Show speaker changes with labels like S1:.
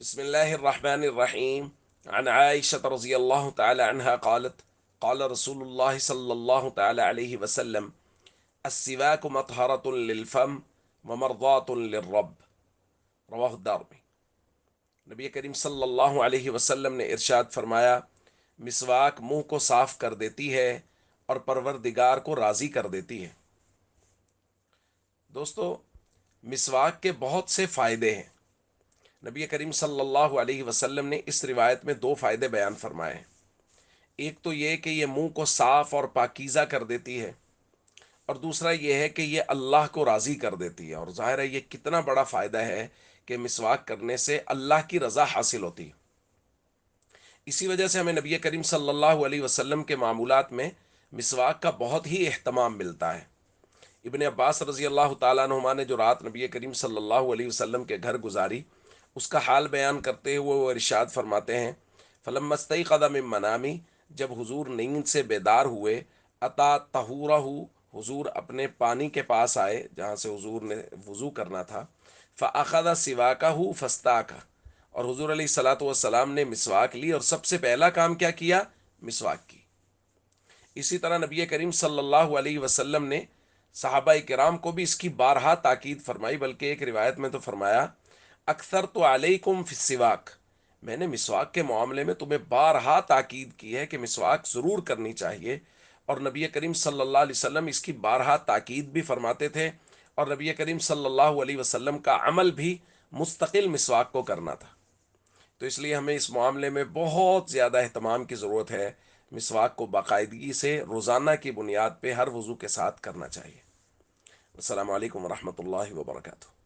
S1: بسم الله الرحمن الرحيم. عن عائشة رضي الله تعالى عنها قالت: قال رسول الله صلى الله تعالى عليه وسلم: السواك مطهرة للفم ومرضاة للرب. رواہ الدارمی۔ نبی کریم صلی اللہ علیہ وسلم نے ارشاد فرمایا: مسواک منہ کو صاف کر دیتی ہے اور پروردگار کو راضی کر دیتی ہے۔ دوستو، مسواک کے بہت سے فائدے ہیں۔ نبی کریم صلی اللہ علیہ وسلم نے اس روایت میں دو فائدے بیان فرمائے ہیں۔ ایک تو یہ کہ یہ منہ کو صاف اور پاکیزہ کر دیتی ہے، اور دوسرا یہ ہے کہ یہ اللہ کو راضی کر دیتی ہے۔ اور ظاہر ہے یہ کتنا بڑا فائدہ ہے کہ مسواک کرنے سے اللہ کی رضا حاصل ہوتی ہے۔ اسی وجہ سے ہمیں نبی کریم صلی اللہ علیہ وسلم کے معمولات میں مسواک کا بہت ہی اہتمام ملتا ہے۔ ابن عباس رضی اللہ تعالیٰ عنہما نے جو رات نبی کریم صلی اللہ علیہ وسلم کے گھر گزاری، اس کا حال بیان کرتے ہوئے وہ ارشاد فرماتے ہیں: فلما استيقظ من منامی، جب حضور نیند سے بیدار ہوئے، اتا طہورہ، حضور اپنے پانی کے پاس آئے جہاں سے حضور نے وضو کرنا تھا، فاخذ سواکہ فاستاک، اور حضور علیہ الصلاۃ والسلام نے مسواک لی اور سب سے پہلا کام کیا کیا؟ مسواک کی۔ اسی طرح نبی کریم صلی اللہ علیہ وسلم نے صحابہ کرام کو بھی اس کی بارہا تاکید فرمائی، بلکہ ایک روایت میں تو فرمایا: اکثر تو علیکم فی السواک، میں نے مسواک کے معاملے میں تمہیں بارہا تاکید کی ہے کہ مسواک ضرور کرنی چاہیے۔ اور نبی کریم صلی اللہ علیہ وسلم اس کی بارہا تاکید بھی فرماتے تھے، اور نبی کریم صلی اللہ علیہ وسلم کا عمل بھی مستقل مسواک کو کرنا تھا۔ تو اس لیے ہمیں اس معاملے میں بہت زیادہ اہتمام کی ضرورت ہے۔ مسواک کو باقاعدگی سے روزانہ کی بنیاد پہ ہر وضو کے ساتھ کرنا چاہیے۔ السلام علیکم ورحمۃ اللہ وبرکاتہ۔